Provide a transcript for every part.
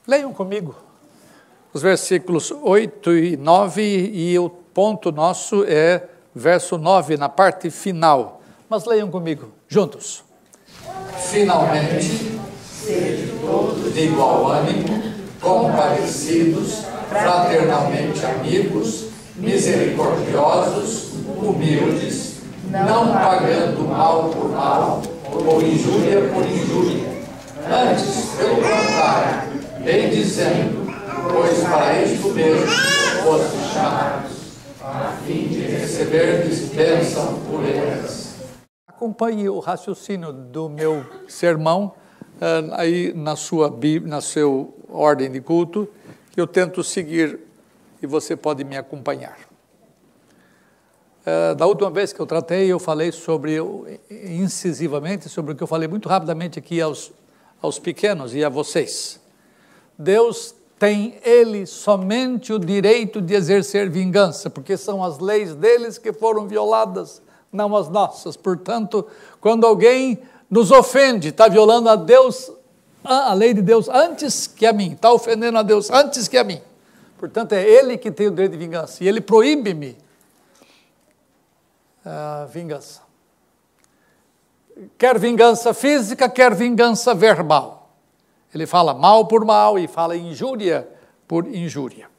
Leiam comigo os versículos 8 e 9, e o ponto nosso é verso 9, na parte final. Mas leiam comigo, juntos. Finalmente, sede todos de igual ânimo, comparecidos, fraternalmente amigos, misericordiosos, humildes, não pagando mal por mal, ou injúria por injúria. Antes, pelo contrário, bendizendo, pois para isto mesmo foste chamados, a fim de receberdes bênção por elas. Acompanhe o raciocínio do meu sermão aí na sua Bíblia, na sua ordem de culto, que eu tento seguir e você pode me acompanhar. Da última vez que eu tratei, eu falei incisivamente sobre o que eu falei muito rapidamente aqui aos pequenos e a vocês. Deus tem Ele somente o direito de exercer vingança, porque são as leis deles que foram violadas, não as nossas. Portanto, quando alguém nos ofende, está violando a Deus, a lei de Deus antes que a mim, está ofendendo a Deus antes que a mim. Portanto, é Ele que tem o direito de vingança, e Ele proíbe-me a vingança. Quer vingança física, quer vingança verbal. Ele fala mal por mal e fala injúria por injúria.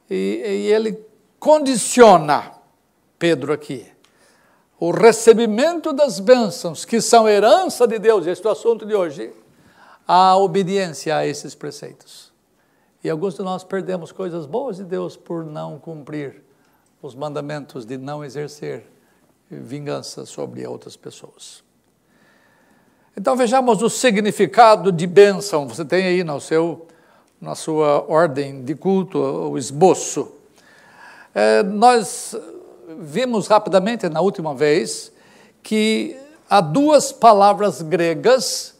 E ele condiciona, Pedro aqui, o recebimento das bênçãos, que são herança de Deus, este é o assunto de hoje, a obediência a esses preceitos. E alguns de nós perdemos coisas boas de Deus por não cumprir os mandamentos de não exercer vingança sobre outras pessoas. Então vejamos o significado de bênção. Você tem aí na sua ordem de culto o esboço. Nós vimos rapidamente na última vez que há duas palavras gregas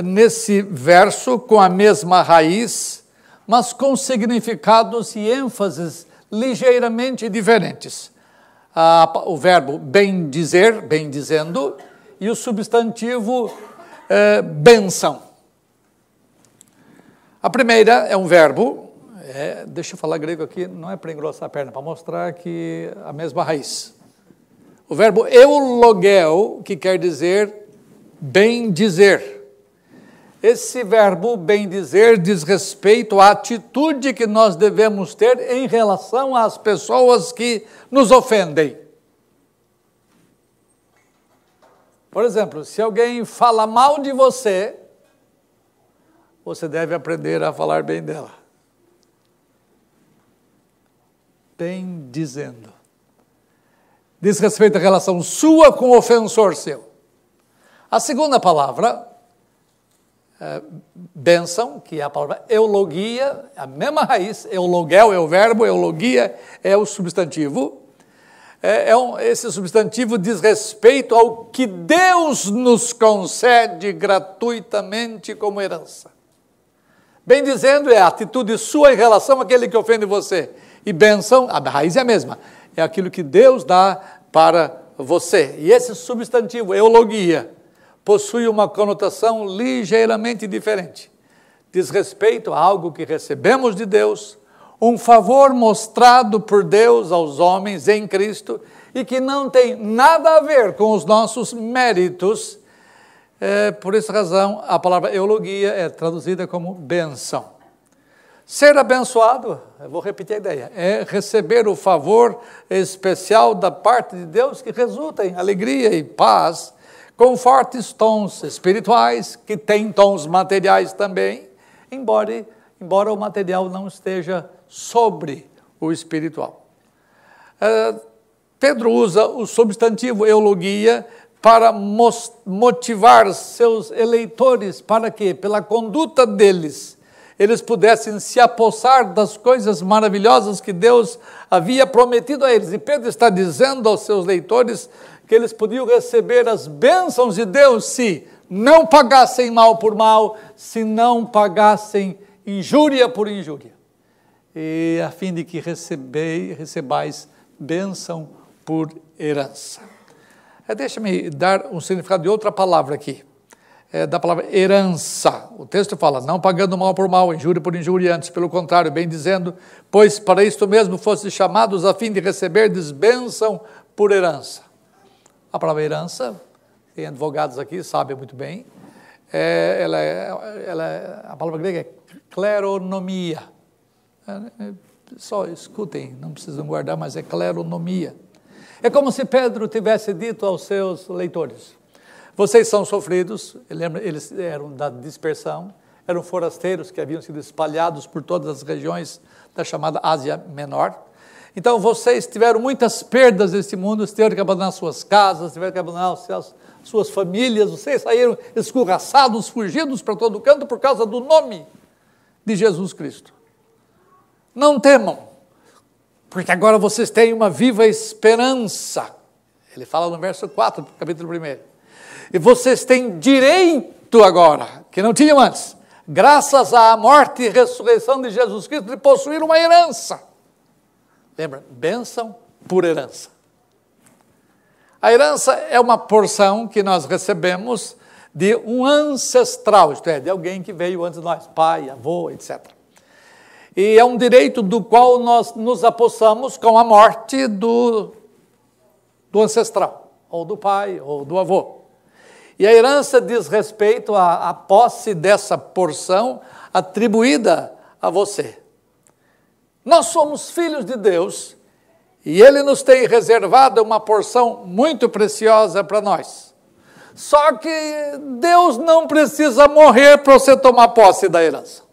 nesse verso com a mesma raiz, mas com significados e ênfases ligeiramente diferentes. O verbo bendizer, bendizendo, e o substantivo bênção. A primeira é um verbo, deixa eu falar grego aqui, não é para engrossar a perna, para mostrar que a mesma raiz. O verbo eulogeo, que quer dizer bendizer. Esse verbo bendizer diz respeito à atitude que nós devemos ter em relação às pessoas que nos ofendem. Por exemplo, se alguém fala mal de você, você deve aprender a falar bem dela. Bem dizendo. Diz respeito à relação sua com o ofensor seu. A segunda palavra, bênção, que é a palavra eulogia, a mesma raiz, eulogel é o verbo, eulogia é o substantivo. Esse substantivo diz respeito ao que Deus nos concede gratuitamente como herança. Bem dizendo, é a atitude sua em relação àquele que ofende você. E bênção, a raiz é a mesma, é aquilo que Deus dá para você. E esse substantivo, eulogia, possui uma conotação ligeiramente diferente. Diz respeito a algo que recebemos de Deus, um favor mostrado por Deus aos homens em Cristo e que não tem nada a ver com os nossos méritos. Por essa razão, a palavra eulogia é traduzida como bênção. Ser abençoado, eu vou repetir a ideia, é receber o favor especial da parte de Deus que resulta em alegria e paz, com fortes tons espirituais, que têm tons materiais também, embora o material não esteja sobre o espiritual. Pedro usa o substantivo eulogia para motivar seus eleitores para que, pela conduta deles, eles pudessem se apossar das coisas maravilhosas que Deus havia prometido a eles. E Pedro está dizendo aos seus leitores que eles podiam receber as bênçãos de Deus se não pagassem mal por mal, se não pagassem injúria por injúria. E a fim de que recebais bênção por herança. Deixa-me dar um significado de outra palavra aqui. da palavra herança. O texto fala, não pagando mal por mal, injúria por injúria, antes pelo contrário, bem dizendo, pois para isto mesmo fostes chamados a fim de receberdes bênção por herança. A palavra herança, tem advogados aqui, sabem muito bem, a palavra grega é kleronomia. Só escutem, não precisam guardar, mas é kleronomia. É como se Pedro tivesse dito aos seus leitores, vocês são sofridos, eles eram da dispersão, eram forasteiros que haviam sido espalhados por todas as regiões da chamada Ásia Menor. Então vocês tiveram muitas perdas neste mundo, tiveram que abandonar suas casas, tiveram que abandonar suas famílias, vocês saíram escorraçados, fugidos para todo canto por causa do nome de Jesus Cristo. Não temam, porque agora vocês têm uma viva esperança. Ele fala no verso 4 do capítulo 1. E vocês têm direito agora, que não tinham antes, graças à morte e ressurreição de Jesus Cristo, de possuir uma herança. Lembra? Bênção por herança. A herança é uma porção que nós recebemos de um ancestral, isto é, de alguém que veio antes de nós, pai, avô, etc. E é um direito do qual nós nos apossamos com a morte do ancestral, ou do pai, ou do avô. E a herança diz respeito à posse dessa porção atribuída a você. Nós somos filhos de Deus e Ele nos tem reservado uma porção muito preciosa para nós. Só que Deus não precisa morrer para você tomar posse da herança.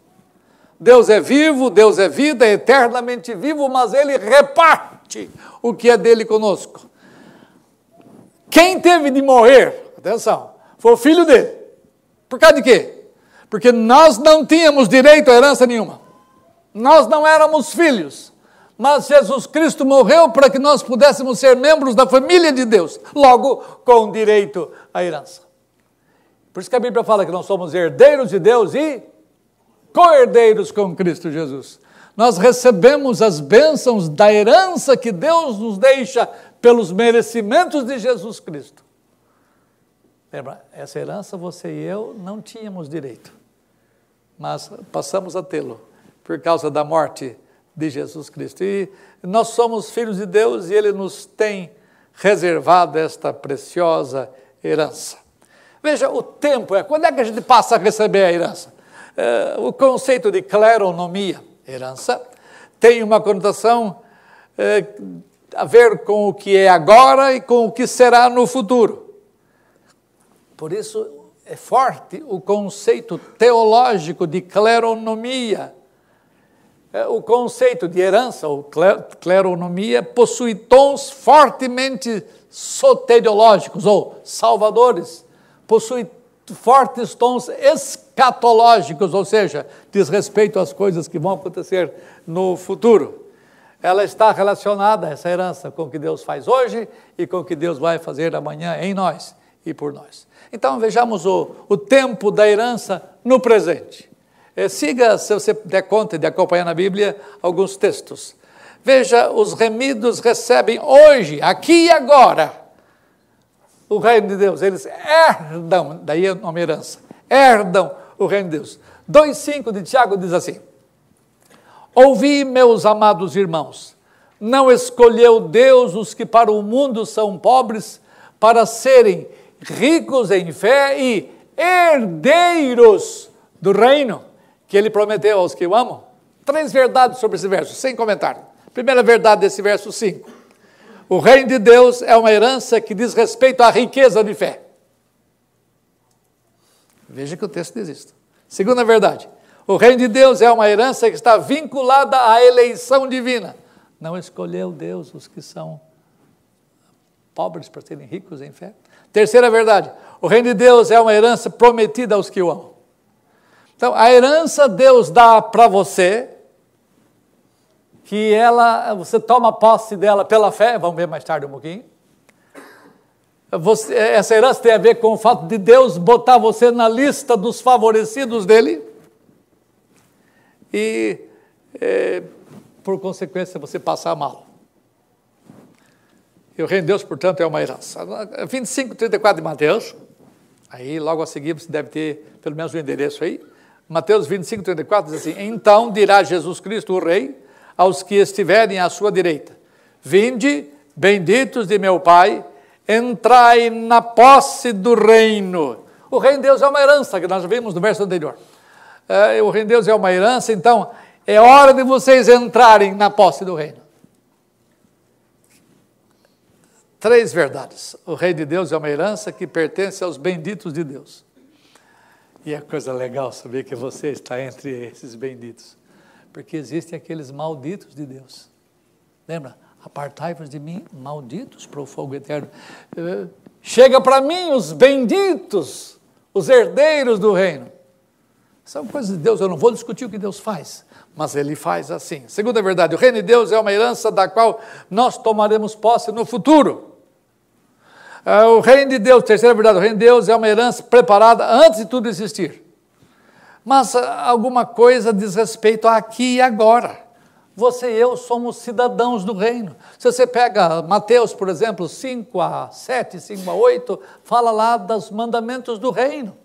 Deus é vivo, Deus é vida, é eternamente vivo, mas Ele reparte o que é dele conosco. Quem teve de morrer, atenção, foi o filho dele. Por causa de quê? Porque nós não tínhamos direito a herança nenhuma. Nós não éramos filhos. Mas Jesus Cristo morreu para que nós pudéssemos ser membros da família de Deus. Logo, com direito à herança. Por isso que a Bíblia fala que nós somos herdeiros de Deus e co-herdeiros com Cristo Jesus. Nós recebemos as bênçãos da herança que Deus nos deixa pelos merecimentos de Jesus Cristo. Lembra, essa herança você e eu não tínhamos direito, mas passamos a tê-lo por causa da morte de Jesus Cristo. E nós somos filhos de Deus e Ele nos tem reservado esta preciosa herança. Veja, o tempo quando é que a gente passa a receber a herança? O conceito de kleronomia, herança, tem uma conotação a ver com o que é agora e com o que será no futuro. Por isso é forte o conceito teológico de kleronomia. O conceito de herança, ou kleronomia, possui tons fortemente soteriológicos, ou salvadores. Possui fortes tons escatológicos, ou seja, diz respeito às coisas que vão acontecer no futuro. Ela está relacionada, essa herança, com o que Deus faz hoje e com o que Deus vai fazer amanhã em nós e por nós. Então vejamos o tempo da herança no presente. Siga, se você der conta de acompanhar na Bíblia, alguns textos. Veja, os remidos recebem hoje, aqui e agora, o reino de Deus. Eles herdam, daí é uma herança, herdam o reino de Deus. 2,5 de Tiago diz assim, ouvi, meus amados irmãos, não escolheu Deus os que para o mundo são pobres, para serem ricos em fé e herdeiros do reino que Ele prometeu aos que o amam? 3 verdades sobre esse verso, sem comentário. Primeira verdade desse verso 5. O reino de Deus é uma herança que diz respeito à riqueza de fé. Veja que o texto diz isso. Segunda verdade. O reino de Deus é uma herança que está vinculada à eleição divina. Não escolheu Deus os que são pobres para serem ricos em fé. Terceira verdade, o reino de Deus é uma herança prometida aos que o amam. Então, a herança Deus dá para você, que você toma posse dela pela fé, vamos ver mais tarde um pouquinho. Essa herança tem a ver com o fato de Deus botar você na lista dos favorecidos dele, e, por consequência, você passar mal. E o reino de Deus, portanto, é uma herança. 25, 34 de Mateus, Aí, logo a seguir, você deve ter pelo menos o endereço aí. Mateus 25, 34 diz assim: então dirá Jesus Cristo, o Rei, aos que estiverem à sua direita: vinde, benditos de meu Pai, entrai na posse do reino. O reino de Deus é uma herança, que nós vimos no verso anterior. O reino de Deus é uma herança, então é hora de vocês entrarem na posse do reino. 3 verdades. O reino de Deus é uma herança que pertence aos benditos de Deus. E é coisa legal saber que você está entre esses benditos, porque existem aqueles malditos de Deus. Lembra? Apartai-vos de mim, malditos, para o fogo eterno. Chega para mim os benditos, os herdeiros do reino. São coisas de Deus, eu não vou discutir o que Deus faz, mas Ele faz assim. Segunda verdade, o reino de Deus é uma herança da qual nós tomaremos posse no futuro. O reino de Deus, terceira verdade, o reino de Deus é uma herança preparada antes de tudo existir. Mas alguma coisa diz respeito a aqui e agora. Você e eu somos cidadãos do reino. Se você pega Mateus, por exemplo, 5:7, 5:8, fala lá dos mandamentos do reino.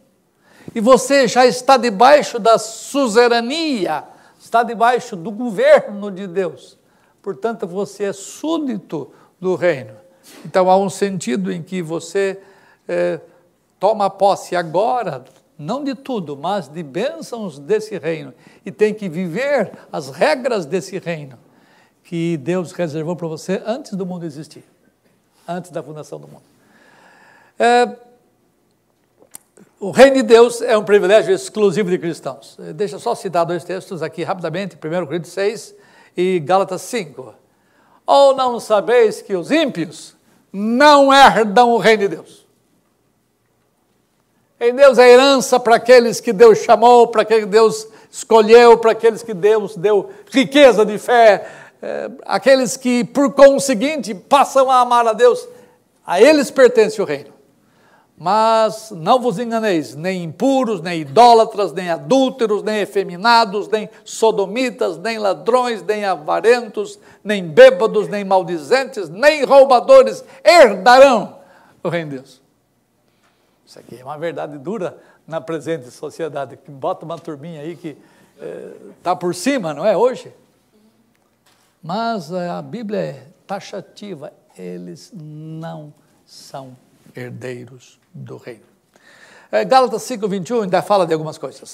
E você já está debaixo da suzerania, está debaixo do governo de Deus. Portanto, você é súdito do reino. Então, há um sentido em que você toma posse agora, não de tudo, mas de bênçãos desse reino. E tem que viver as regras desse reino, que Deus reservou para você antes do mundo existir, antes da fundação do mundo. O reino de Deus é um privilégio exclusivo de cristãos. Deixa eu só citar 2 textos aqui rapidamente, 1 Coríntios 6 e Gálatas 5. Ou não sabeis que os ímpios não herdam o reino de Deus? Em Deus é herança para aqueles que Deus chamou, para aqueles que Deus escolheu, para aqueles que Deus deu riqueza de fé, aqueles que, por conseguinte, passam a amar a Deus, a eles pertence o reino. Mas não vos enganeis, nem impuros, nem idólatras, nem adúlteros, nem efeminados, nem sodomitas, nem ladrões, nem avarentos, nem bêbados, nem maldizentes, nem roubadores herdarão o reino de Deus. Isso aqui é uma verdade dura na presente sociedade, que bota uma turminha aí que está por cima, não é, hoje? Mas a Bíblia é taxativa, eles não são herdeiros do reino. Gálatas 5:21 ainda fala de algumas coisas.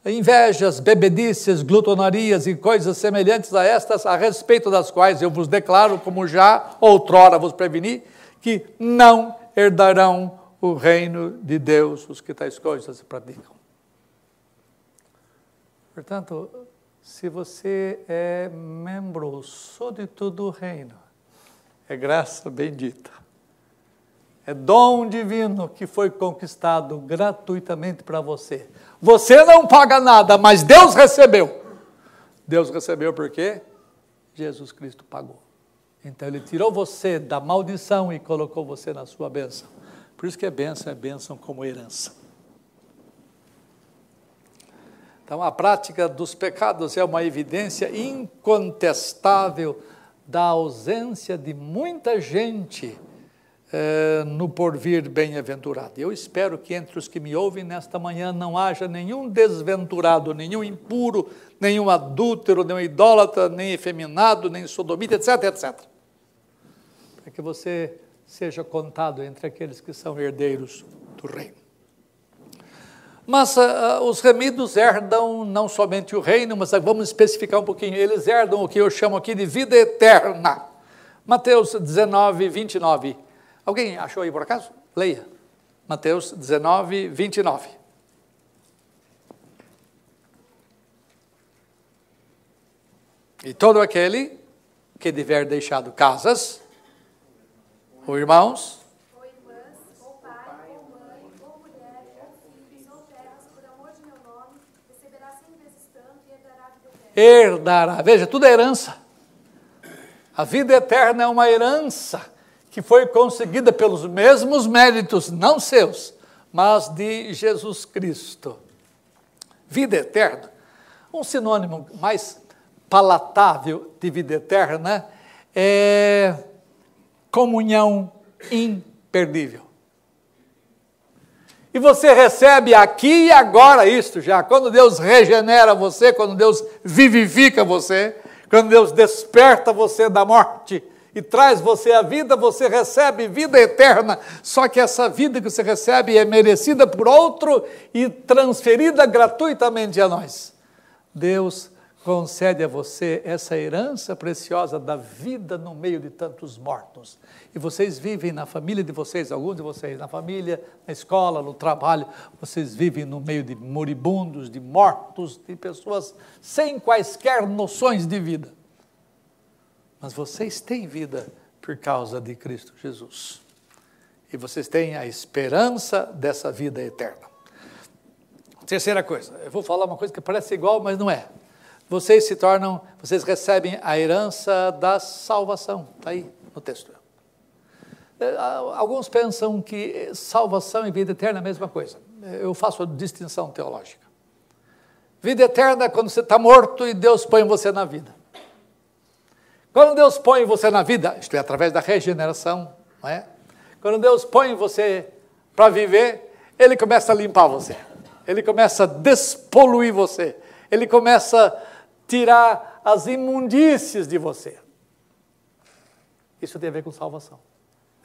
Invejas, bebedices, glutonarias e coisas semelhantes a estas, a respeito das quais eu vos declaro, como já outrora vos preveni, que não herdarão o reino de Deus os que tais coisas praticam. Portanto, se você é membro súdito do reino, é graça bendita. É dom divino que foi conquistado gratuitamente para você. Você não paga nada, mas Deus recebeu. Deus recebeu por quê? Jesus Cristo pagou. Então Ele tirou você da maldição e colocou você na sua bênção. Por isso que é bênção como herança. Então a prática dos pecados é uma evidência incontestável da ausência de muita gente no porvir bem-aventurado. Eu espero que entre os que me ouvem nesta manhã não haja nenhum desventurado, nenhum impuro, nenhum adúltero, nenhum idólatra, nem efeminado, nem sodomita, etc, etc. Para que você seja contado entre aqueles que são herdeiros do reino. Mas os remidos herdam não somente o reino, mas vamos especificar um pouquinho, eles herdam o que eu chamo aqui de vida eterna. Mateus 19, 29. Alguém achou aí por acaso? Leia. Mateus 19, 29. E todo aquele que tiver deixado casas, ou irmãos, ou irmãs, ou pai, ou mãe, ou mulher, ou filhos, ou terras, por amor de meu nome, receberá 100 vezes tanto e herdará a vida eterna. Herdará. Veja, tudo é herança. A vida eterna é uma herança que foi conseguida pelos mesmos méritos, não seus, mas de Jesus Cristo. Vida eterna. Um sinônimo mais palatável de vida eterna é comunhão imperdível. E você recebe aqui e agora isto já. Quando Deus regenera você, quando Deus vivifica você, quando Deus desperta você da morte e traz você à vida, você recebe vida eterna. Só que essa vida que você recebe é merecida por outro e transferida gratuitamente a nós. Deus concede a você essa herança preciosa da vida no meio de tantos mortos. E vocês vivem na família de vocês, alguns de vocês, na família, na escola, no trabalho, vocês vivem no meio de moribundos, de mortos, de pessoas sem quaisquer noções de vida. Mas vocês têm vida por causa de Cristo Jesus. E vocês têm a esperança dessa vida eterna. Terceira coisa, eu vou falar uma coisa que parece igual, mas não é. Vocês recebem a herança da salvação. Está aí no texto. Alguns pensam que salvação e vida eterna é a mesma coisa. Eu faço a distinção teológica. Vida eterna é quando você está morto e Deus põe você na vida. Quando Deus põe você na vida, isto é, através da regeneração, não é? Quando Deus põe você para viver, Ele começa a limpar você. Ele começa a despoluir você. Ele começa a tirar as imundícies de você. Isso tem a ver com salvação.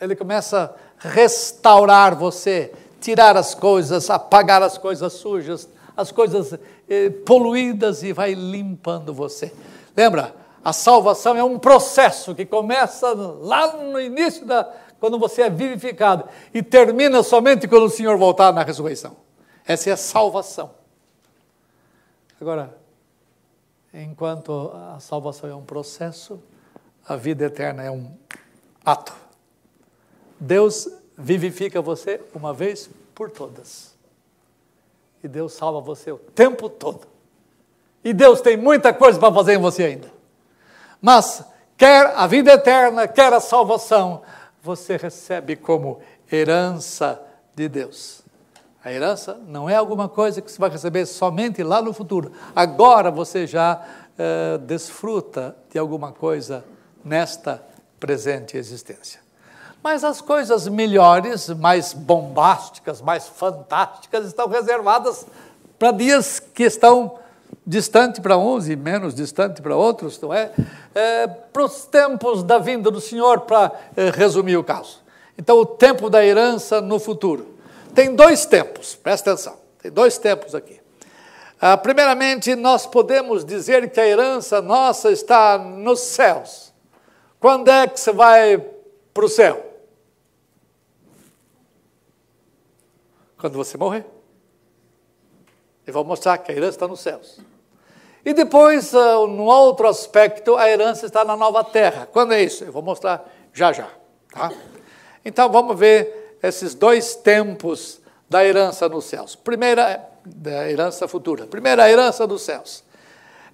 Ele começa a restaurar você, tirar as coisas, apagar as coisas sujas, as coisas poluídas e vai limpando você. Lembra? A salvação é um processo que começa lá no início, quando você é vivificado, e termina somente quando o Senhor voltar na ressurreição. Essa é a salvação. Agora, enquanto a salvação é um processo, a vida eterna é um ato. Deus vivifica você uma vez por todas. E Deus salva você o tempo todo. E Deus tem muita coisa para fazer em você ainda. Mas, quer a vida eterna, quer a salvação, você recebe como herança de Deus. A herança não é alguma coisa que você vai receber somente lá no futuro. Agora você já desfruta de alguma coisa nesta presente existência. Mas as coisas melhores, mais bombásticas, mais fantásticas, estão reservadas para dias que estão distante para uns e menos distante para outros, não é? Para os tempos da vinda do Senhor, para resumir o caso. Então, o tempo da herança no futuro. Tem dois tempos, presta atenção, tem dois tempos aqui. Primeiramente, nós podemos dizer que a herança nossa está nos céus. Quando é que você vai para o céu? Quando você morrer. Eu vou mostrar que a herança está nos céus. E depois, num outro aspecto, a herança está na nova terra. Quando é isso? Eu vou mostrar já já. Tá? Então, vamos ver esses dois tempos da herança nos céus. Primeira, da herança futura. Primeira, a herança dos céus.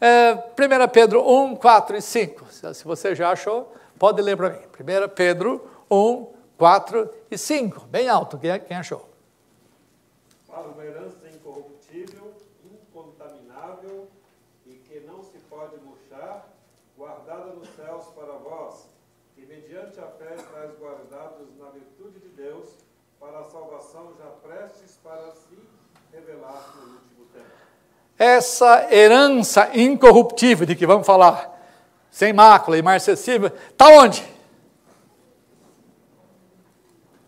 1 Pedro 1, 4 e 5. Se você já achou, pode ler para mim. 1 Pedro 1, 4 e 5. Bem alto, quem achou? Para uma herança incorruptível, incontaminável e que não se pode murchar, guardada nos céus para vós, que mediante a fé estáis guardados na virtude de Deus, para a salvação já prestes para se revelar no último tempo. Essa herança incorruptível de que vamos falar, sem mácula e imarcessível, está onde?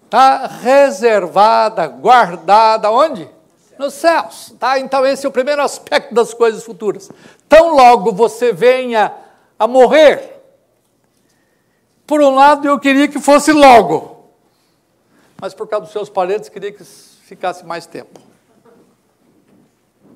Está reservada, guardada, onde? Nos céus. Tá? Então, esse é o primeiro aspecto das coisas futuras. Tão logo você venha a morrer, por um lado eu queria que fosse logo, mas por causa dos seus parentes queria que ficasse mais tempo.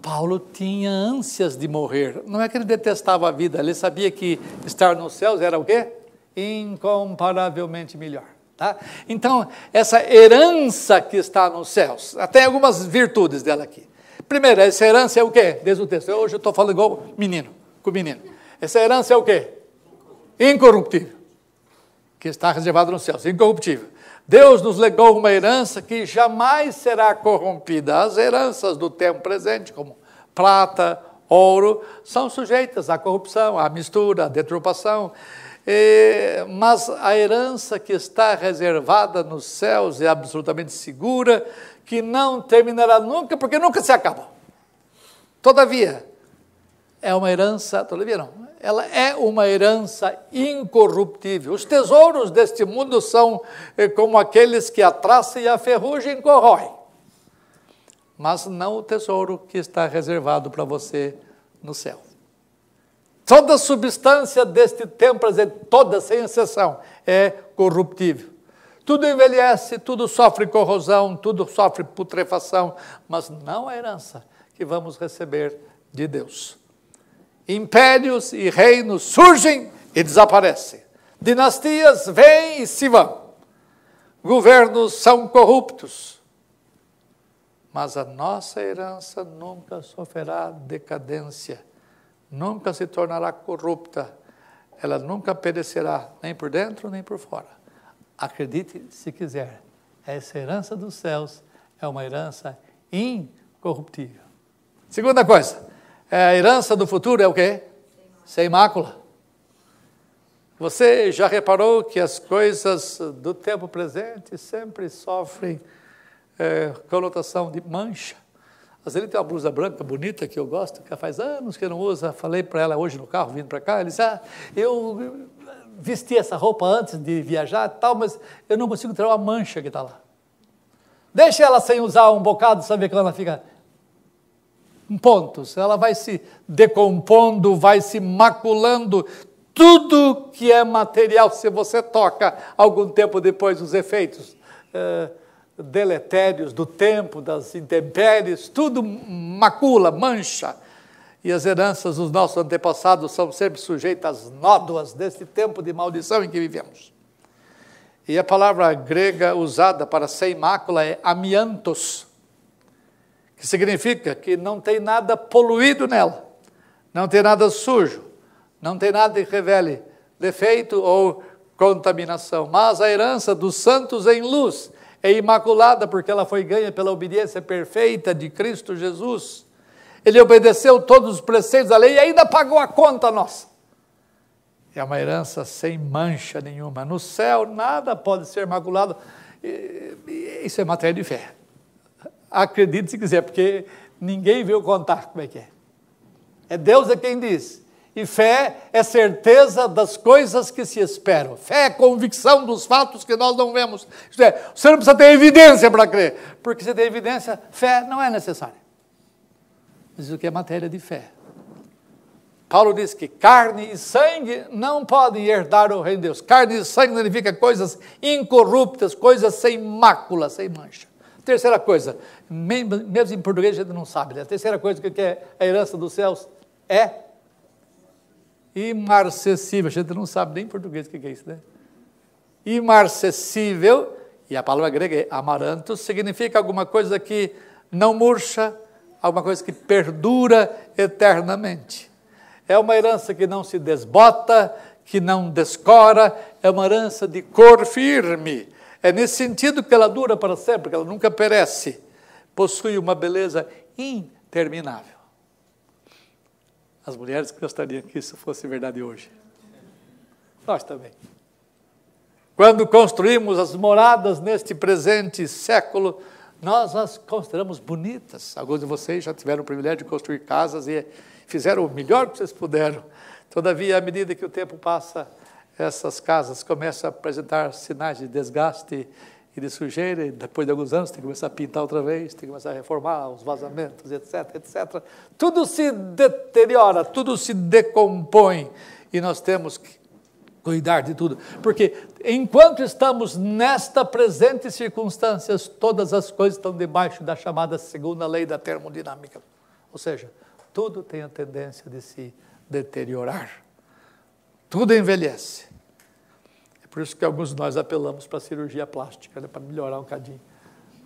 Paulo tinha ânsias de morrer. Não é que ele detestava a vida, ele sabia que estar nos céus era o quê? Incomparavelmente melhor. Tá? Então, essa herança que está nos céus, tem algumas virtudes dela aqui. Primeiro, essa herança é o quê? Desde o texto. Hoje eu estou falando igual menino, com o menino. Essa herança é o quê? Incorruptível. Que está reservada nos céus, incorruptível. Deus nos legou uma herança que jamais será corrompida. As heranças do tempo presente, como prata, ouro, são sujeitas à corrupção, à mistura, à deturpação. Mas a herança que está reservada nos céus é absolutamente segura, que não terminará nunca, porque nunca se acaba. Todavia, é uma herança, todavia não, ela é uma herança incorruptível. Os tesouros deste mundo são como aqueles que a traça e a ferrugem corroem, mas não o tesouro que está reservado para você no céu. Toda a substância deste tempo, toda sem exceção, é corruptível. Tudo envelhece, tudo sofre corrosão, tudo sofre putrefação, mas não a herança que vamos receber de Deus. Impérios e reinos surgem e desaparecem. Dinastias vêm e se vão. Governos são corruptos. Mas a nossa herança nunca sofrerá decadência, nunca se tornará corrupta, ela nunca perecerá, nem por dentro, nem por fora. Acredite se quiser, essa herança dos céus é uma herança incorruptível. Segunda coisa, a herança do futuro é o quê? Sem mácula. Você já reparou que as coisas do tempo presente sempre sofrem conotação de mancha? Às vezes ele tem uma blusa branca bonita que eu gosto, que faz anos que eu não uso. Falei para ela hoje no carro, vindo para cá, ela disse, eu vesti essa roupa antes de viajar e tal, mas eu não consigo tirar uma mancha que está lá. Deixa ela sem usar um bocado, sabe quando ela fica em pontos, ela vai se decompondo, vai se maculando. Tudo que é material, se você toca algum tempo depois os efeitos deletérios do tempo, das intempéries, tudo macula, mancha. E as heranças dos nossos antepassados são sempre sujeitas às nódoas desse tempo de maldição em que vivemos. E a palavra grega usada para sem mácula é amiantos, que significa que não tem nada poluído nela, não tem nada sujo, não tem nada que revele defeito ou contaminação. Mas a herança dos santos em luz é imaculada porque ela foi ganha pela obediência perfeita de Cristo Jesus. Ele obedeceu todos os preceitos da lei e ainda pagou a conta nossa. É uma herança sem mancha nenhuma. No céu nada pode ser maculado. Isso é matéria de fé. Acredite se quiser, porque ninguém veio contar como é que é. É Deus quem diz. E fé é certeza das coisas que se esperam. Fé é convicção dos fatos que nós não vemos. Isto é, você não precisa ter evidência para crer. Porque se tem evidência, fé não é necessária. Mas o que é matéria de fé? Paulo diz que carne e sangue não podem herdar o reino de Deus. Carne e sangue significa coisas incorruptas, coisas sem mácula, sem mancha. Terceira coisa, mesmo em português a gente não sabe, né? A terceira coisa que é a herança dos céus é imarcessível. A gente não sabe nem em português o que é isso, né? Imarcessível, e a palavra grega é amarantos, significa alguma coisa que não murcha, alguma coisa que perdura eternamente. É uma herança que não se desbota, que não descora, é uma herança de cor firme. É nesse sentido que ela dura para sempre, que ela nunca perece. Possui uma beleza interminável. As mulheres gostariam que isso fosse verdade hoje. Nós também. Quando construímos as moradas neste presente século, nós as consideramos bonitas. Alguns de vocês já tiveram o privilégio de construir casas e fizeram o melhor que vocês puderam. Todavia, à medida que o tempo passa, essas casas começam a apresentar sinais de desgaste e de sujeira, e depois de alguns anos tem que começar a pintar outra vez, tem que começar a reformar os vazamentos, etc, etc. Tudo se deteriora, tudo se decompõe, e nós temos que cuidar de tudo, porque enquanto estamos nesta presente circunstâncias, todas as coisas estão debaixo da chamada segunda lei da termodinâmica, ou seja, tudo tem a tendência de se deteriorar, tudo envelhece. Por isso que alguns de nós apelamos para a cirurgia plástica, né, para melhorar um cadinho.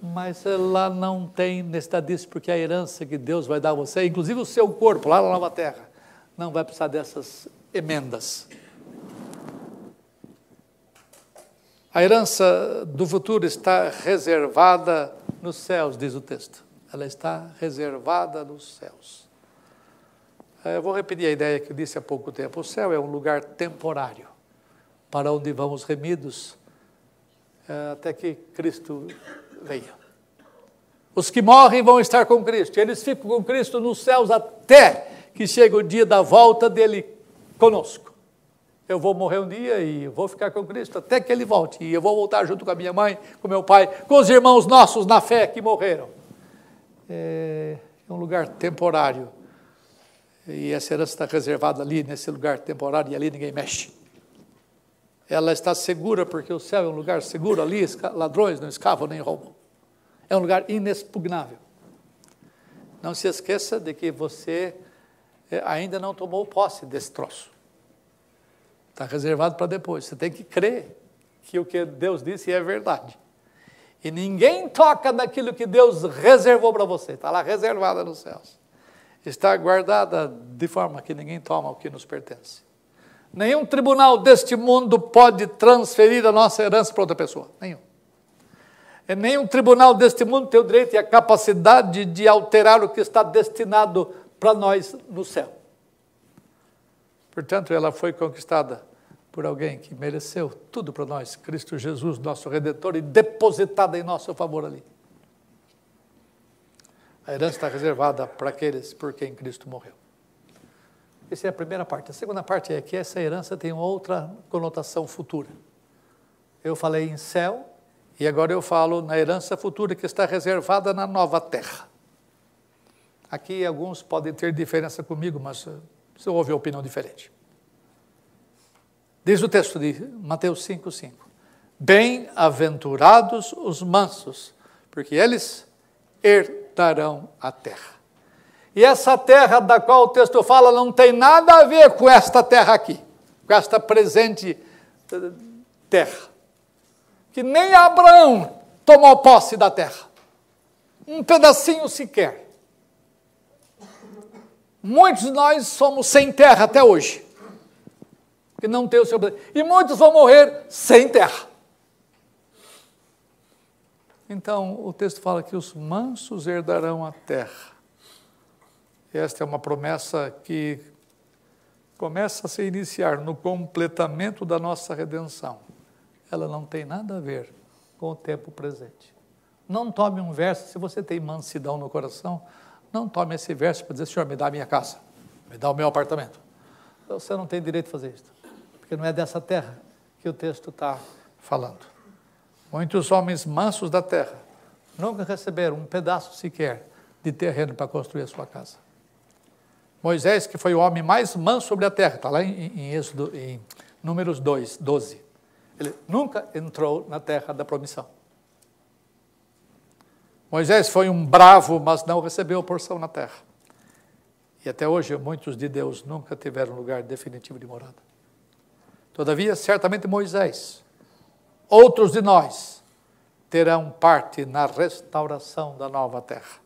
Mas ela não tem necessidade disso, porque a herança que Deus vai dar a você, inclusive o seu corpo, lá na nova terra, não vai precisar dessas emendas. A herança do futuro está reservada nos céus, diz o texto. Ela está reservada nos céus. Eu vou repetir a ideia que eu disse há pouco tempo. O céu é um lugar temporário, para onde vamos remidos até que Cristo venha. Os que morrem vão estar com Cristo. Eles ficam com Cristo nos céus até que chegue o dia da volta dele conosco. Eu vou morrer um dia e vou ficar com Cristo até que ele volte. E eu vou voltar junto com a minha mãe, com meu pai, com os irmãos nossos na fé que morreram. É um lugar temporário. E essa herança está reservada ali, nesse lugar temporário, e ali ninguém mexe. Ela está segura, porque o céu é um lugar seguro, ali ladrões não escavam nem roubam. É um lugar inexpugnável. Não se esqueça de que você ainda não tomou posse desse troço. Está reservado para depois. Você tem que crer que o que Deus disse é verdade. E ninguém toca naquilo que Deus reservou para você. Está lá reservada nos céus. Está guardada de forma que ninguém toma o que nos pertence. Nenhum tribunal deste mundo pode transferir a nossa herança para outra pessoa. Nenhum. E nenhum tribunal deste mundo tem o direito e a capacidade de alterar o que está destinado para nós no céu. Portanto, ela foi conquistada por alguém que mereceu tudo para nós, Cristo Jesus, nosso Redentor, e depositada em nosso favor ali. A herança está reservada para aqueles por quem Cristo morreu. Essa é a primeira parte. A segunda parte é que essa herança tem outra conotação futura. Eu falei em céu, e agora eu falo na herança futura que está reservada na nova terra. Aqui alguns podem ter diferença comigo, mas você ouve opinião diferente. Diz o texto de Mateus 5:5. Bem-aventurados os mansos, porque eles herdarão a terra. E essa terra da qual o texto fala não tem nada a ver com esta terra aqui, com esta presente terra. Que nem Abraão tomou posse da terra. Um pedacinho sequer. Muitos de nós somos sem terra até hoje. Que não tem o seu... E muitos vão morrer sem terra. Então, o texto fala que os mansos herdarão a terra. Esta é uma promessa que começa a se iniciar no completamento da nossa redenção. Ela não tem nada a ver com o tempo presente. Não tome um verso, se você tem mansidão no coração, não tome esse verso para dizer, Senhor, me dá a minha casa, me dá o meu apartamento. Você não tem direito de fazer isso, porque não é dessa terra que o texto está falando. Muitos homens mansos da terra nunca receberam um pedaço sequer de terreno para construir a sua casa. Moisés, que foi o homem mais manso sobre a terra, está lá em Números 12. Ele nunca entrou na terra da promissão. Moisés foi um bravo, mas não recebeu porção na terra. E até hoje, muitos de Deus nunca tiveram lugar definitivo de morada. Todavia, certamente Moisés, outros de nós, terão parte na restauração da nova terra,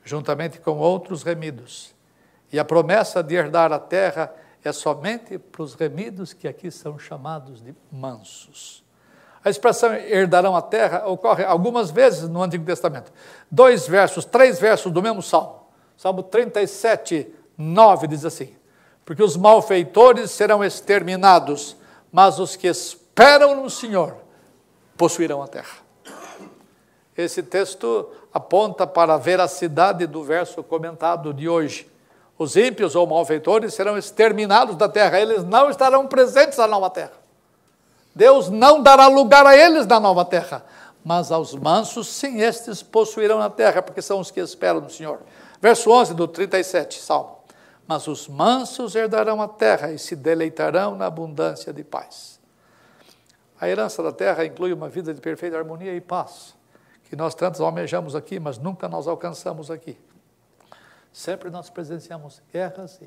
juntamente com outros remidos. E a promessa de herdar a terra é somente para os remidos que aqui são chamados de mansos. A expressão herdarão a terra ocorre algumas vezes no Antigo Testamento. 3 versos do mesmo Salmo. Salmo 37, 9 diz assim: porque os malfeitores serão exterminados, mas os que esperam no Senhor possuirão a terra. Esse texto aponta para a veracidade do verso comentado de hoje. Os ímpios ou malfeitores serão exterminados da terra, eles não estarão presentes na nova terra. Deus não dará lugar a eles na nova terra, mas aos mansos, sim, estes possuirão a terra, porque são os que esperam no Senhor. Verso 11 do 37, Salmo. Mas os mansos herdarão a terra e se deleitarão na abundância de paz. A herança da terra inclui uma vida de perfeita harmonia e paz, que nós tantos almejamos aqui, mas nunca nós alcançamos aqui. Sempre nós presenciamos guerras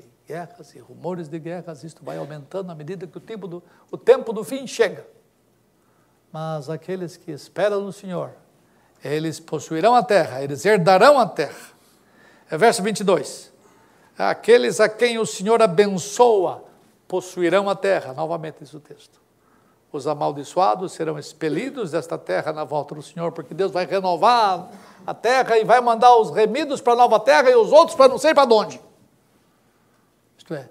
e rumores de guerras. Isto vai aumentando à medida que o tempo do fim chega. Mas aqueles que esperam no Senhor, eles possuirão a terra, eles herdarão a terra. Verso 22. Aqueles a quem o Senhor abençoa, possuirão a terra. Novamente diz o texto. Os amaldiçoados serão expelidos desta terra na volta do Senhor, porque Deus vai renovar a terra e vai mandar os remidos para a nova terra e os outros para não sei para onde. Isto é,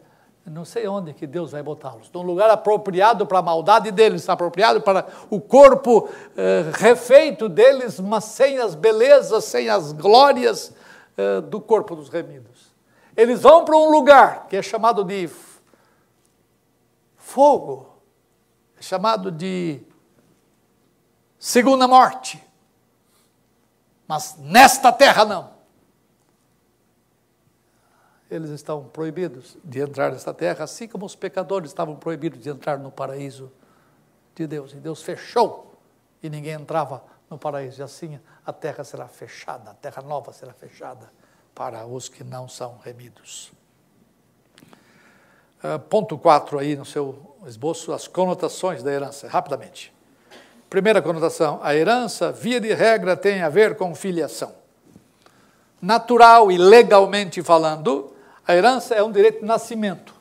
não sei onde que Deus vai botá-los. Num lugar apropriado para a maldade deles, apropriado para o corpo refeito deles, mas sem as belezas, sem as glórias do corpo dos remidos. Eles vão para um lugar que é chamado de fogo, é chamado de segunda morte. Mas nesta terra não. Eles estão proibidos de entrar nesta terra, assim como os pecadores estavam proibidos de entrar no paraíso de Deus. E Deus fechou, e ninguém entrava no paraíso. E assim a terra será fechada, a terra nova será fechada para os que não são remidos. Ponto 4 aí no seu esboço, as conotações da herança, rapidamente. Primeira conotação, a herança, via de regra, tem a ver com filiação. Natural e legalmente falando, a herança é um direito de nascimento.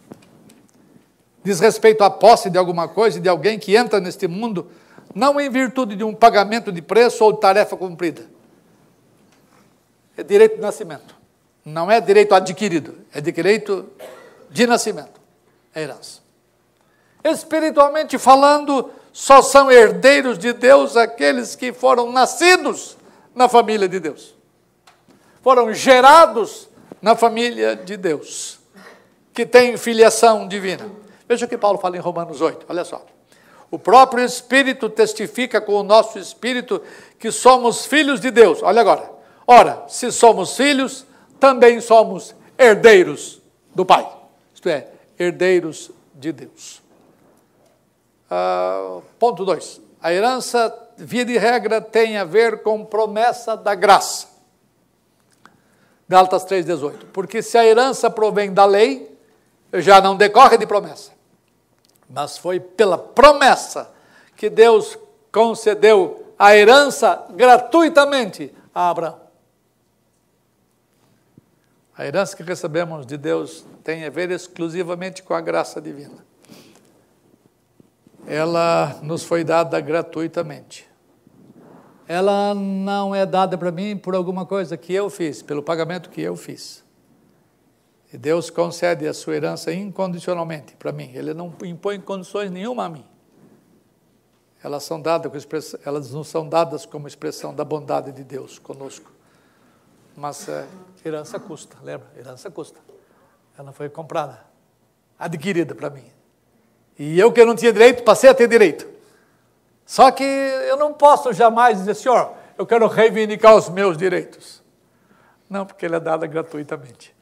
Diz respeito à posse de alguma coisa, de alguém que entra neste mundo, não em virtude de um pagamento de preço ou de tarefa cumprida. É direito de nascimento. Não é direito adquirido, é direito de nascimento. É herança. Espiritualmente falando, só são herdeiros de Deus aqueles que foram nascidos na família de Deus. Foram gerados na família de Deus, que tem filiação divina. Veja o que Paulo fala em Romanos 8, olha só. O próprio Espírito testifica com o nosso Espírito que somos filhos de Deus. Olha agora. Ora, se somos filhos, também somos herdeiros do Pai. Isto é, herdeiros de Deus. Ponto 2. A herança, via de regra, tem a ver com promessa da graça. Gálatas 3,18. Porque se a herança provém da lei, já não decorre de promessa. Mas foi pela promessa que Deus concedeu a herança gratuitamente a Abraão. A herança que recebemos de Deus tem a ver exclusivamente com a graça divina. Ela nos foi dada gratuitamente. Ela não é dada para mim por alguma coisa que eu fiz, pelo pagamento que eu fiz. E Deus concede a sua herança incondicionalmente para mim. Ele não impõe condições nenhuma a mim. Elas não são dadas como expressão da bondade de Deus conosco. Mas herança custa, lembra? Herança custa. Ela foi comprada, adquirida para mim. E eu que não tinha direito, passei a ter direito. Só que eu não posso jamais dizer, Senhor, eu quero reivindicar os meus direitos. Não, porque ele é dado gratuitamente.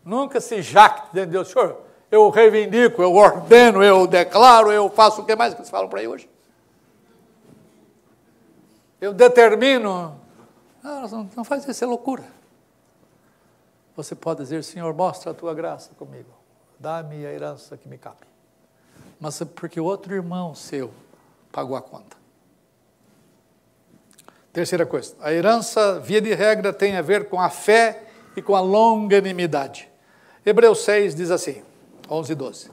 Nunca se jacte dentro de Deus, Senhor, eu reivindico, eu ordeno, eu declaro, eu faço o que mais que eles falam por aí hoje. Eu determino. Não faz isso, é loucura. Você pode dizer, Senhor, mostra a tua graça comigo. Dá-me a herança que me cabe. Mas porque outro irmão seu pagou a conta. Terceira coisa, a herança, via de regra, tem a ver com a fé e com a longanimidade. Hebreus 6 diz assim, 11 e 12.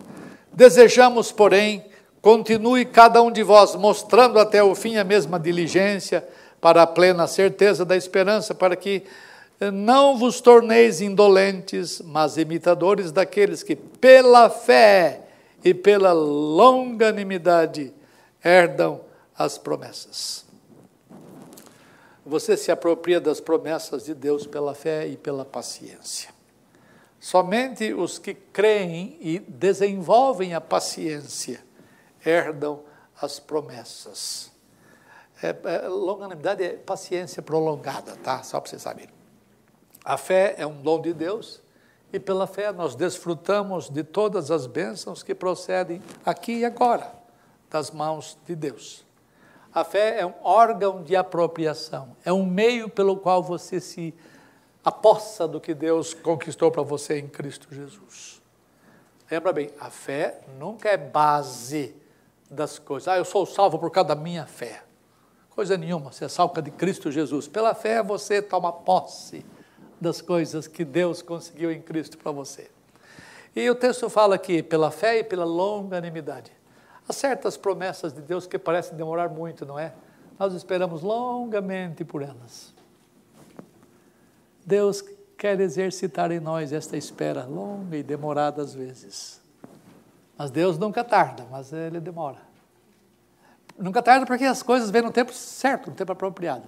Desejamos, porém, continue cada um de vós mostrando até o fim a mesma diligência para a plena certeza da esperança, para que não vos torneis indolentes, mas imitadores daqueles que pela fé e pela longanimidade herdam as promessas. Você se apropria das promessas de Deus pela fé e pela paciência. Somente os que creem e desenvolvem a paciência herdam as promessas. Longanimidade é paciência prolongada, tá? Só para vocês saberem. A fé é um dom de Deus e pela fé nós desfrutamos de todas as bênçãos que procedem aqui e agora das mãos de Deus. A fé é um órgão de apropriação, é um meio pelo qual você se apossa do que Deus conquistou para você em Cristo Jesus. Lembra bem, a fé nunca é base das coisas. Eu sou salvo por causa da minha fé. Coisa nenhuma, você é salvo por causa de Cristo Jesus. Pela fé você toma posse das coisas que Deus conseguiu em Cristo para você. E o texto fala aqui, pela fé e pela longanimidade. Há certas promessas de Deus que parecem demorar muito, não é? Nós esperamos longamente por elas. Deus quer exercitar em nós esta espera longa e demorada às vezes. Mas Deus nunca tarda, mas Ele demora. Nunca tarda porque as coisas vêm no tempo certo, no tempo apropriado.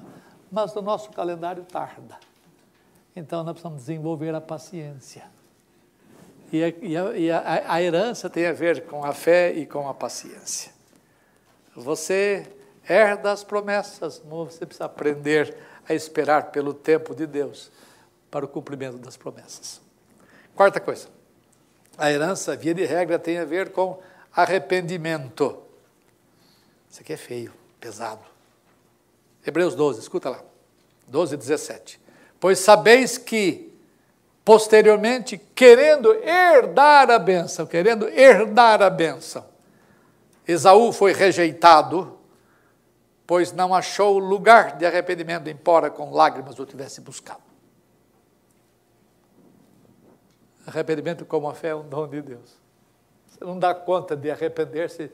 Mas no nosso calendário tarda. Então nós precisamos desenvolver a paciência. E a herança tem a ver com a fé e com a paciência. Você herda as promessas, mas você precisa aprender a esperar pelo tempo de Deus para o cumprimento das promessas. Quarta coisa, a herança, via de regra, tem a ver com arrependimento. Isso aqui é feio, pesado. Hebreus 12, escuta lá, 12, 17. Pois sabeis que, posteriormente, querendo herdar a bênção, Esaú foi rejeitado, pois não achou lugar de arrependimento, embora com lágrimas o tivesse buscado. Arrependimento como a fé é um dom de Deus. Você não dá conta de arrepender-se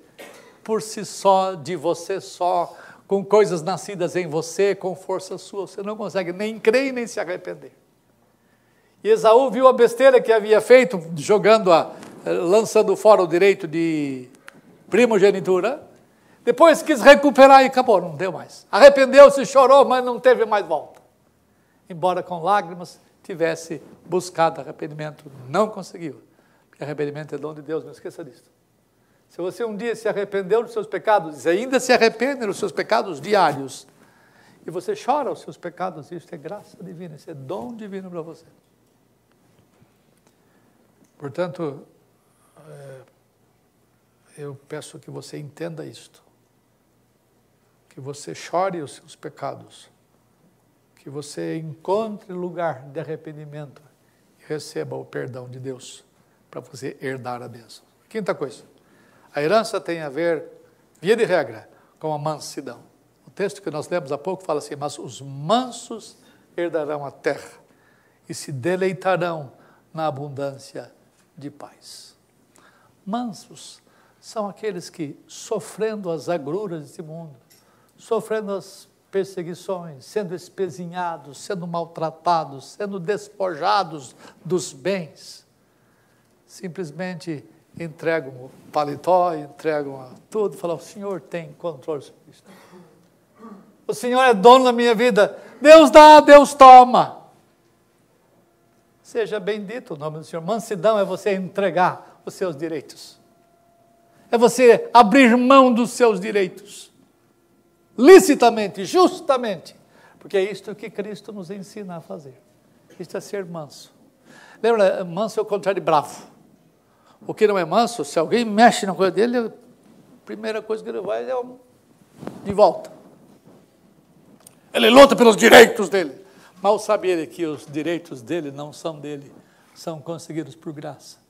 por si só, de você só, com coisas nascidas em você, com força sua. Você não consegue nem crer nem se arrepender. E Esaú viu a besteira que havia feito, lançando fora o direito de primogenitura. Depois quis recuperar e acabou, não deu mais. Arrependeu-se, chorou, mas não teve mais volta. Embora com lágrimas tivesse buscado arrependimento, não conseguiu. Porque arrependimento é dom de Deus, não esqueça disso. Se você um dia se arrependeu dos seus pecados, e ainda se arrepende dos seus pecados diários, e você chora os seus pecados, isso é graça divina, isso é dom divino para você. Portanto, eu peço que você entenda isto. Que você chore os seus pecados, que você encontre lugar de arrependimento e receba o perdão de Deus para você herdar a bênção. Quinta coisa, a herança tem a ver, via de regra, com a mansidão. O texto que nós lemos há pouco fala assim, mas os mansos herdarão a terra e se deleitarão na abundância de paz. Mansos são aqueles que, sofrendo as agruras desse mundo, sofrendo as perseguições, sendo espezinhados, sendo maltratados, sendo despojados dos bens, simplesmente entregam o paletó, entregam tudo, falam, o Senhor tem controle sobre isso. O Senhor é dono da minha vida, Deus dá, Deus toma. Seja bendito o nome do Senhor. Mansidão é você entregar os seus direitos. É você abrir mão dos seus direitos. Licitamente, justamente, porque é isto que Cristo nos ensina a fazer. Isto é ser manso. Lembra, manso é o contrário de bravo. O que não é manso, se alguém mexe na coisa dele, a primeira coisa que ele vai é de volta. Ele luta pelos direitos dele. Mal sabe ele que os direitos dele não são dele, são conseguidos por graça.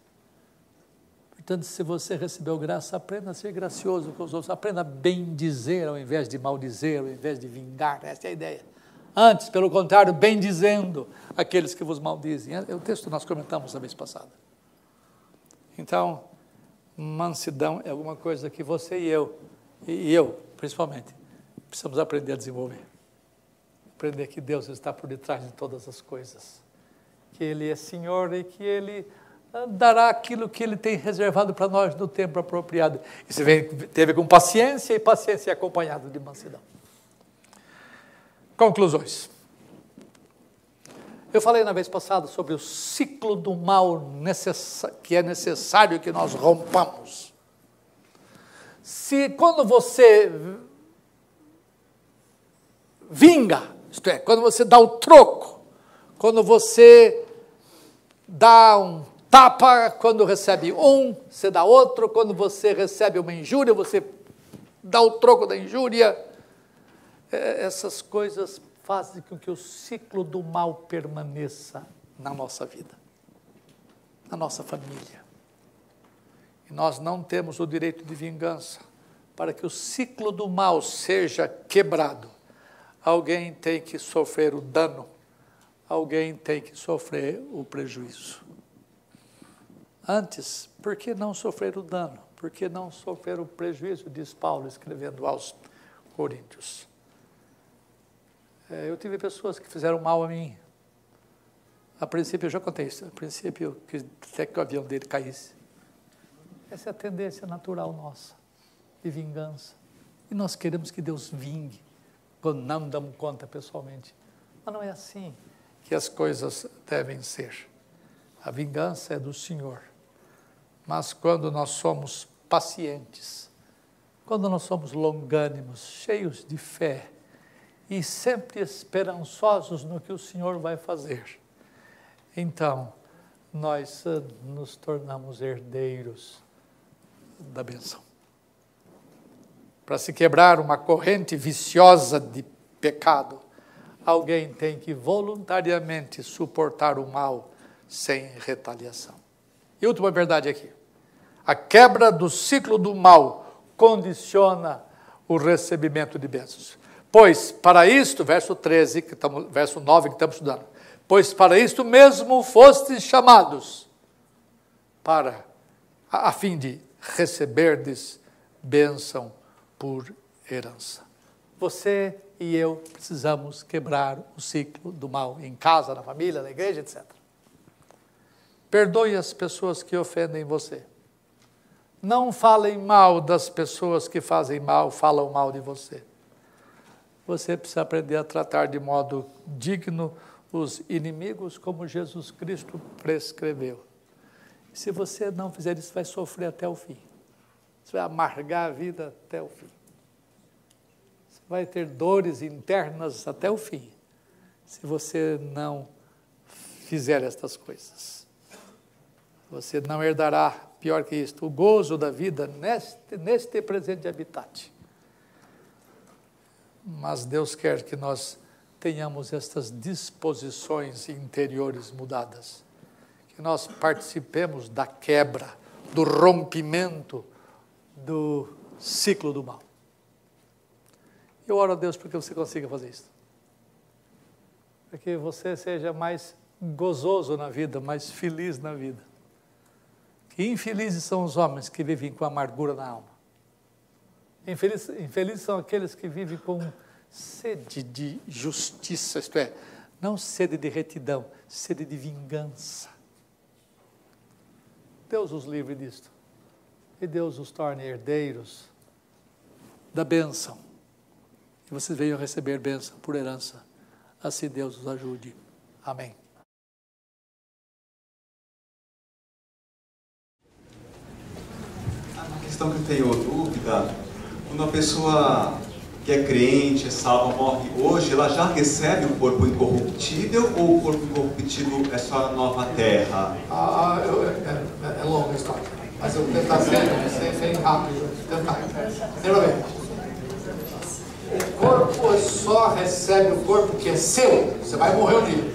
Portanto, se você recebeu graça, aprenda a ser gracioso com os outros, aprenda a bendizer ao invés de maldizer, ao invés de vingar, essa é a ideia. Antes, pelo contrário, bendizendo aqueles que vos maldizem. É o texto que nós comentamos na vez passada. Então, mansidão é alguma coisa que você e eu, principalmente, precisamos aprender a desenvolver. Aprender que Deus está por detrás de todas as coisas. Que Ele é Senhor e que Ele dará aquilo que Ele tem reservado para nós no tempo apropriado. Isso teve com paciência, e paciência é acompanhada de mansidão. Conclusões. Eu falei na vez passada sobre o ciclo do mal que é necessário que nós rompamos. Se quando você vinga, isto é, quando você dá o troco, quando você dá um tapa, quando recebe você dá outro, quando você recebe uma injúria, você dá o troco da injúria. Essas coisas fazem com que o ciclo do mal permaneça na nossa vida, na nossa família. E nós não temos o direito de vingança. Para que o ciclo do mal seja quebrado, alguém tem que sofrer o dano, alguém tem que sofrer o prejuízo. Antes, por que não sofrer o dano? Por que não sofrer o prejuízo, diz Paulo, escrevendo aos Coríntios. Eu tive pessoas que fizeram mal a mim, A princípio, eu já contei isso, a princípio, que até que o avião dele caísse. Essa é a tendência natural nossa, de vingança. E nós queremos que Deus vingue, quando não damos conta pessoalmente. Mas não é assim que as coisas devem ser. A vingança é do Senhor. Mas quando nós somos pacientes, quando nós somos longânimos, cheios de fé e sempre esperançosos no que o Senhor vai fazer, então nós nos tornamos herdeiros da bênção. Para se quebrar uma corrente viciosa de pecado, alguém tem que voluntariamente suportar o mal sem retaliação. E última verdade aqui. A quebra do ciclo do mal condiciona o recebimento de bênçãos. Pois para isto, verso 9 que estamos estudando, pois para isto mesmo fostes chamados, a fim de receberdes bênção por herança. Você e eu precisamos quebrar o ciclo do mal em casa, na família, na igreja, etc. Perdoe as pessoas que ofendem você. Não falem mal das pessoas que fazem mal, falam mal de você. Você precisa aprender a tratar de modo digno os inimigos como Jesus Cristo prescreveu. Se você não fizer isso, vai sofrer até o fim. Você vai amargar a vida até o fim. Você vai ter dores internas até o fim, se você não fizer estas coisas. Você não herdará, pior que isto, o gozo da vida neste presente habitat. Mas Deus quer que nós tenhamos estas disposições interiores mudadas, que nós participemos da quebra, do rompimento do ciclo do mal. Eu oro a Deus para que você consiga fazer isso. Para que você seja mais gozoso na vida, mais feliz na vida. Que infelizes são os homens que vivem com amargura na alma. Infelizes são aqueles que vivem com sede de justiça, isto é, não sede de retidão, sede de vingança. Deus os livre disto. E Deus os torne herdeiros da bênção. E vocês venham receber bênção por herança. Assim Deus os ajude. Amém. Uma questão que eu tenho dúvida, quando uma pessoa que é crente, é salva, morre hoje, ela já recebe o corpo incorruptível ou o corpo incorruptível é só a nova terra? É longa a história, mas eu vou tentar ser rápido. Primeiro bem, o corpo só recebe o corpo que é seu. Você vai morrer um dia.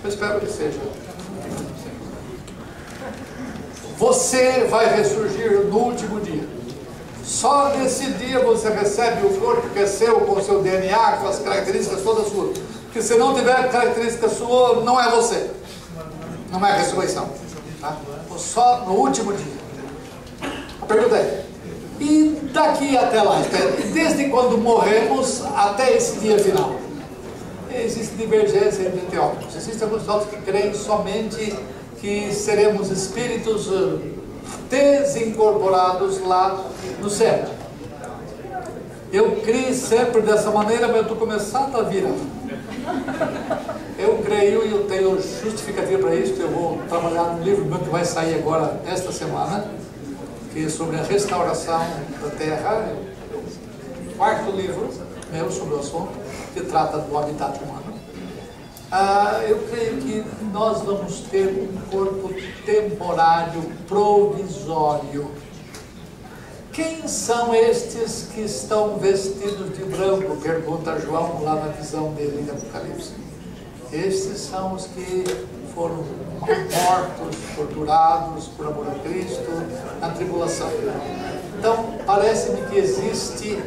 Eu espero que seja. Você vai ressurgir no último dia. Só nesse dia você recebe o corpo que é seu, com o seu DNA, com as características todas suas. Porque se não tiver característica sua, não é você. Não é a ressurreição. Tá? Só no último dia. A pergunta é, e daqui até lá? Desde quando morremos até esse dia final? Existe divergência entre teólogos. Existem alguns teólogos que creem somente que seremos espíritos desincorporados lá no céu. Eu criei sempre dessa maneira, mas eu estou começando a virar. Eu creio e eu tenho justificativa para isso, que eu vou trabalhar num livro meu que vai sair agora, esta semana, que é sobre a restauração da Terra, o quarto livro meu sobre o assunto, que trata do habitat humano. Eu creio que nós vamos ter um corpo temporário, provisório. Quem são estes que estão vestidos de branco? Pergunta João lá na visão dele de Apocalipse. Estes são os que foram mortos, torturados por amor a Cristo, na tribulação. Então, parece-me que existe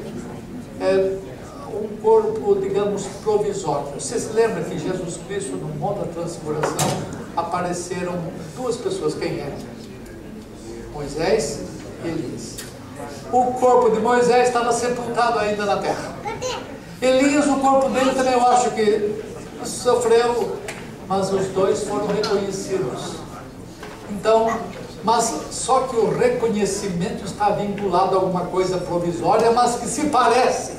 um corpo, digamos, provisório. Você se lembra que Jesus Cristo, no Monte da Transfiguração, apareceram duas pessoas, quem eram? Moisés e Elias. O corpo de Moisés estava sepultado ainda na terra. Elias, o corpo dele também, eu acho que sofreu mas os dois foram reconhecidos. Então, mas só que o reconhecimento está vinculado a alguma coisa provisória, mas que se parece.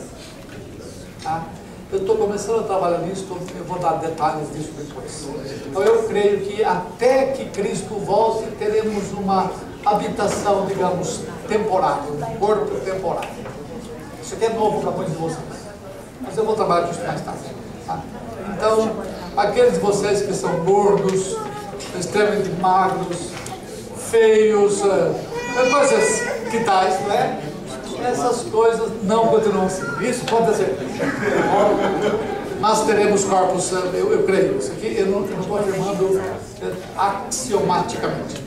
Tá? Eu estou começando a trabalhar nisso, eu vou dar detalhes disso depois. Então eu creio que até que Cristo volte, teremos uma habitação, digamos, temporária, um corpo temporário. Isso aqui é novo para muitos de vocês, mas eu vou trabalhar com isso mais tarde. Tá? Então, aqueles de vocês que são gordos, extremamente magros, feios, coisas que tais, não é? Essas coisas não continuam assim. Isso pode ser. Mas teremos corpos, eu creio. Isso aqui eu não estou afirmando axiomaticamente.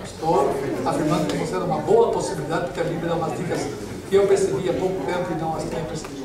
Estou afirmando que você é uma boa possibilidade, porque a Bíblia dá umas dicas que eu percebi há pouco tempo e não as tinha percebido.